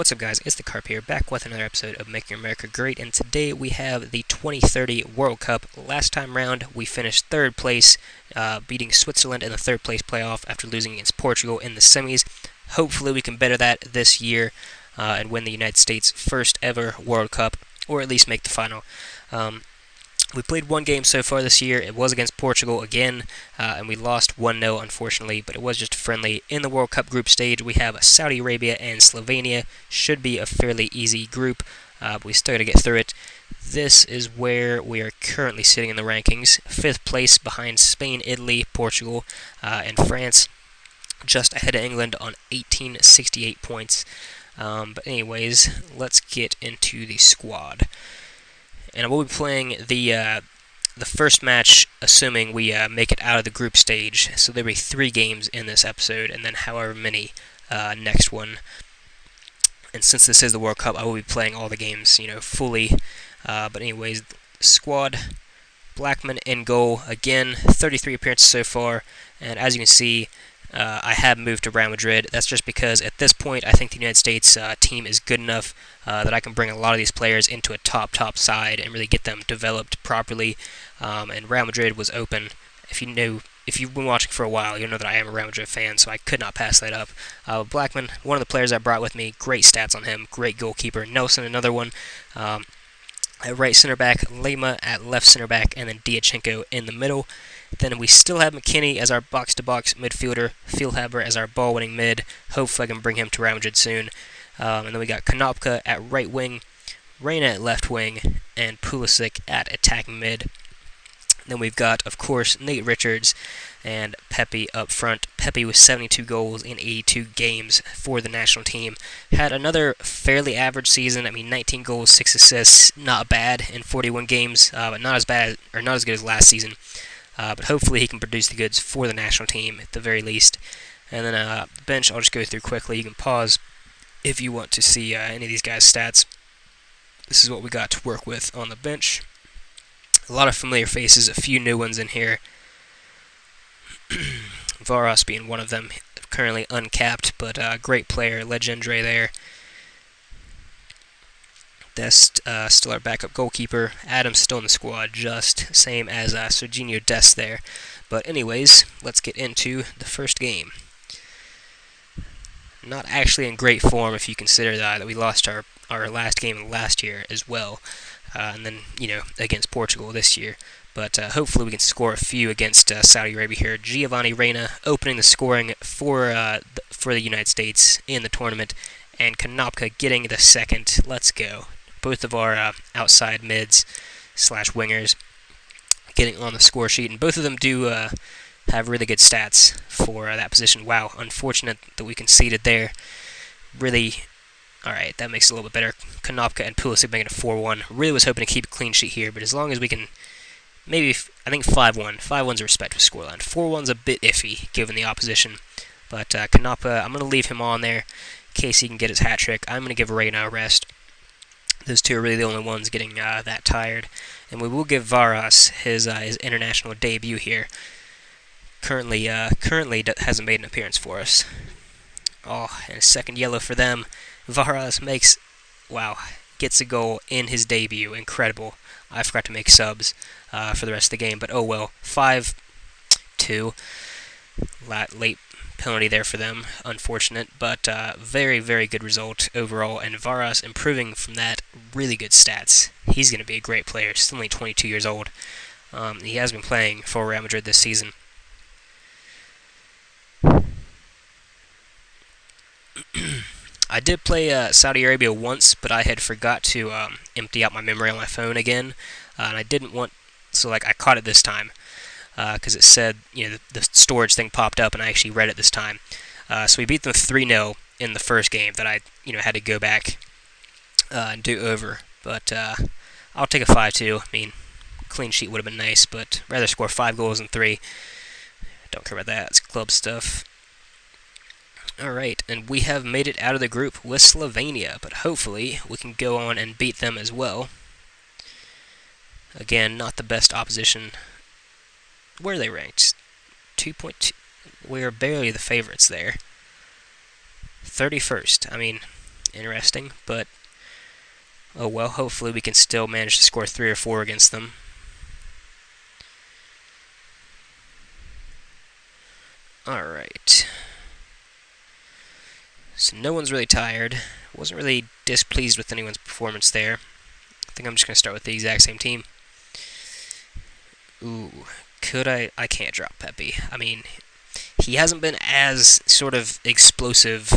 What's up, guys? It's the Carp here, back with another episode of Making America Great, and today we have the 2030 World Cup. Last time round, we finished third place, beating Switzerland in the third place playoff after losing against Portugal in the semis. Hopefully we can better that this year and win the United States' first ever World Cup, or at least make the final. We played one game so far this year. It was against Portugal again, and we lost 1-0, unfortunately, but it was just friendly. In the World Cup group stage, we have Saudi Arabia and Slovenia. Should be a fairly easy group, but we still got to get through it. This is where we are currently sitting in the rankings. 5th place behind Spain, Italy, Portugal, and France. Just ahead of England on 1868 points. But anyways, let's get into the squad. And we'll be playing the first match, assuming we make it out of the group stage. So there'll be 3 games in this episode, and then however many next one. And since this is the World Cup, I will be playing all the games, fully. But anyways, squad: Blackman in goal again, 33 appearances so far, and as you can see, I have moved to Real Madrid. That's just because at this point I think the United States team is good enough that I can bring a lot of these players into a top side and really get them developed properly. And Real Madrid was open. If you've been watching for a while, you'll know that I am a Real Madrid fan, so I could not pass that up. Blackman, one of the players I brought with me, great stats on him, great goalkeeper. Nelson, another one. At right center back, Lema at left center back, and then Diachenko in the middle. Then we still have McKinney as our box-to-box midfielder, Feilhaber as our ball-winning mid. Hopefully I can bring him to Real Madrid soon. And then we got Konopka at right wing, Reina at left wing, and Pulisic at attacking mid. Then we've got, of course, Nate Richards and Pepe up front. Pepe with 72 goals in 82 games for the national team. Had another fairly average season. 19 goals, 6 assists, not bad in 41 games, but not as bad or not as good as last season. But hopefully he can produce the goods for the national team at the very least. And then the bench, I'll just go through quickly. You can pause if you want to see any of these guys' stats. This is what we got to work with on the bench. A lot of familiar faces, a few new ones in here. Varas being one of them, currently uncapped, but great player, Legendre there. Dest still our backup goalkeeper. Adams still in the squad, just same as Serginho Dest there. But anyways, let's get into the first game. Not actually in great form if you consider that we lost our last game last year as well. And then, against Portugal this year. But hopefully we can score a few against Saudi Arabia here. Giovanni Reina opening the scoring for the United States in the tournament. And Konopka getting the second. Let's go. Both of our outside mids / wingers getting on the score sheet. And both of them do have really good stats for that position. Wow, unfortunate that we conceded there. Really... Alright, that makes it a little bit better. Konopka and Pulisic making it 4-1. Really was hoping to keep a clean sheet here, but as long as we can... Maybe, I think 5-1. 5-1's a respectable scoreline. 4-1's a bit iffy, given the opposition. But Konopka, I'm going to leave him on there in case he can get his hat trick. I'm going to give Reina a rest. Those two are really the only ones getting that tired. And we will give Varas his international debut here. Currently hasn't made an appearance for us. Oh, and a second yellow for them. Varas gets a goal in his debut. Incredible. I forgot to make subs for the rest of the game, but oh well. 5-2. Late penalty there for them. Unfortunate, but very, very good result overall. And Varas improving from that. Really good stats. He's going to be a great player. Still only 22 years old. He has been playing for Real Madrid this season. I did play Saudi Arabia once, but I had forgot to empty out my memory on my phone again, and I didn't want, so I caught it this time, because it said, the storage thing popped up, and I actually read it this time. So we beat them 3-0 in the first game that I, had to go back and do over, but I'll take a 5-2. Clean sheet would have been nice, but rather score 5 goals than 3. Don't care about that, it's club stuff. Alright, and we have made it out of the group with Slovenia, but hopefully we can go on and beat them as well. Again, not the best opposition. Where are they ranked? 2.2. We're barely the favorites there. 31st. Interesting, but oh well, hopefully we can still manage to score 3 or 4 against them. Alright. So no one's really tired. Wasn't really displeased with anyone's performance there. I think I'm just going to start with the exact same team. Ooh, could I? I can't drop Pepe. I mean, he hasn't been as sort of explosive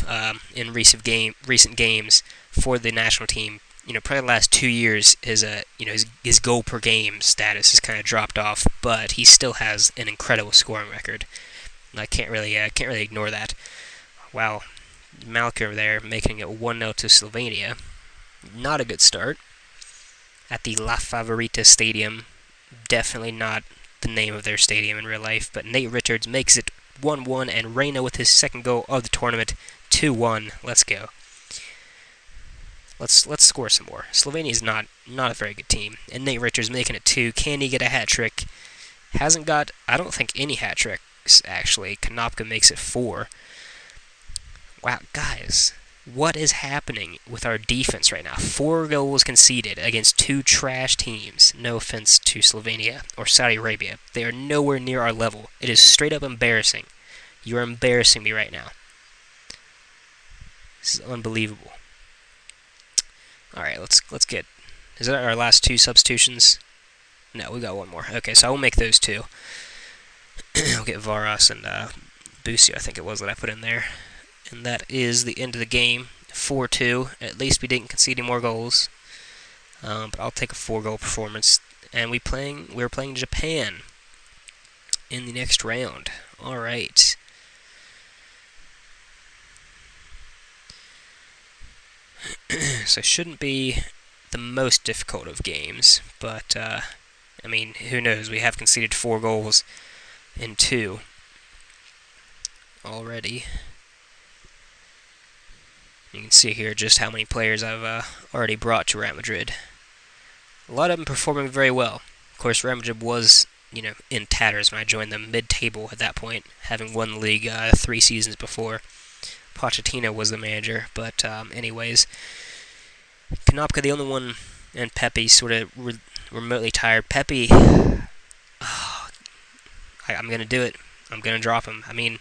in recent games for the national team. Probably the last 2 years, his goal per game status has kind of dropped off, but he still has an incredible scoring record. And I can't really ignore that. Wow, Malcolm there making it 1-0 to Slovenia. Not a good start at the La Favorita Stadium. Definitely not the name of their stadium in real life, but Nate Richards makes it 1-1, and Reina with his second goal of the tournament, 2-1. Let's go. Let's score some more. Slovenia is not a very good team, and Nate Richards making it 2. Can he get a hat trick? Hasn't got, I don't think, any hat tricks actually. Konopka makes it 4. Wow, guys, what is happening with our defense right now? 4 goals conceded against 2 trash teams. No offense to Slovenia or Saudi Arabia. They are nowhere near our level. It is straight up embarrassing. You are embarrassing me right now. This is unbelievable. Alright, let's get... Is that our last 2 substitutions? No, we got one more. Okay, so I will make those 2. I'll get Varas and Busio, I think it was, that I put in there. And that is the end of the game. 4-2. At least we didn't concede any more goals. But I'll take a 4-goal performance. And we're playing Japan in the next round. Alright. So it shouldn't be the most difficult of games, but I mean, who knows? We have conceded 4 goals in 2 already. You can see here just how many players I've already brought to Real Madrid. A lot of them performing very well. Of course, Real Madrid was, in tatters when I joined them, mid-table at that point, having won the league 3 seasons before. Pochettino was the manager, but anyways, Konopka the only one, and Pepe sort of remotely tired. Pepe, I'm gonna do it. I'm gonna drop him. I mean,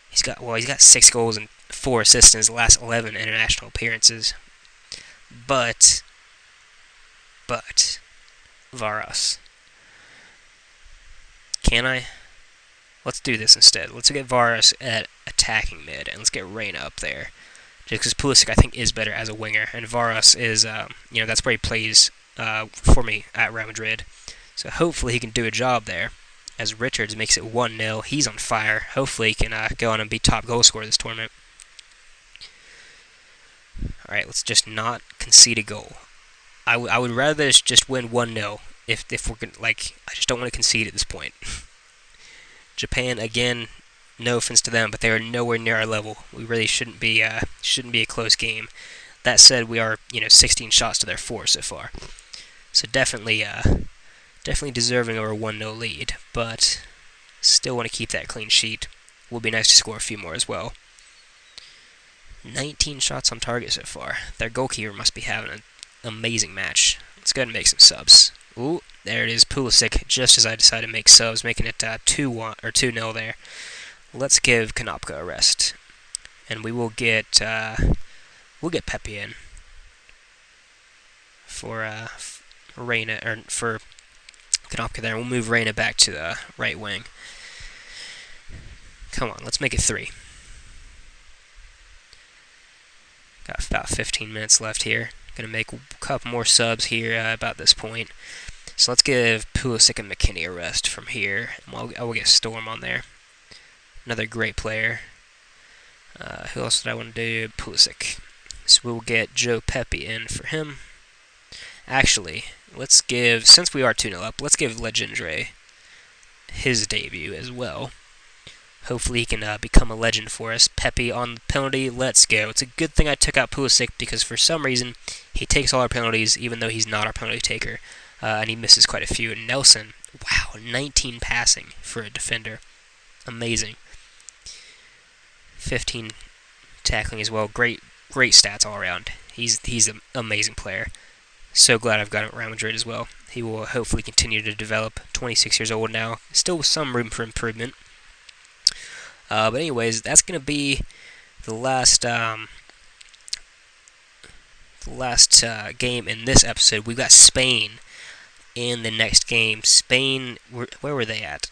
he's got 6 goals and 4 assists in his last 11 international appearances. But Varas, can I? Let's do this instead. Let's get Varas at attacking mid, and let's get Reina up there. Just because Pulisic, I think, is better as a winger, and Varas is, that's where he plays for me at Real Madrid. So hopefully he can do a job there. As Richards makes it 1-0, he's on fire. Hopefully he can go on and be top goal scorer this tournament. Alright, let's just not concede a goal. I would rather just win 1-0 if we're gonna, I just don't want to concede at this point. Japan, again, no offense to them, but they are nowhere near our level. We really shouldn't be a close game. That said, we are 16 shots to their 4 so far. So definitely deserving of a 1-0 lead, but still want to keep that clean sheet. Would be nice to score a few more as well. 19 shots on target so far. Their goalkeeper must be having an amazing match. Let's go ahead and make some subs. Ooh, there it is, Pulisic, just as I decided to make subs, making it 2-1 or 2-0 there. Let's give Konopka a rest, and we will get Pepe in for Reina, or for Konopka there. We'll move Reina back to the right wing. Come on, let's make it 3. Got about 15 minutes left here. Gonna make a couple more subs here about this point. So let's give Pulisic and McKinney a rest from here. I will get Storm on there. Another great player. Who else did I want to do? Pulisic. So we'll get Joe Pepe in for him. Actually, let's give, since we are 2-0 up, let's give Legendre his debut as well. Hopefully he can become a legend for us. Pepe on the penalty, let's go. It's a good thing I took out Pulisic because for some reason he takes all our penalties even though he's not our penalty taker. And he misses quite a few. And Nelson, wow, 19 passing for a defender. Amazing. 15 tackling as well. Great stats all around. He's an amazing player. So glad I've got him at Real Madrid as well. He will hopefully continue to develop. 26 years old now, still with some room for improvement. But anyways, that's going to be the last game in this episode. We've got Spain in the next game. Spain, where were they at?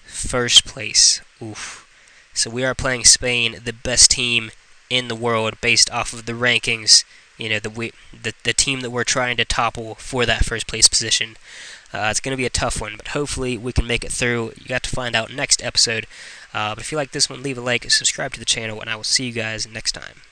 First place. Oof. So we are playing Spain, the best team in the world based off of the rankings. You know, the team that we're trying to topple for that first place position. It's going to be a tough one, but hopefully we can make it through. You got to find out next episode. But if you like this one, leave a like, subscribe to the channel, and I will see you guys next time.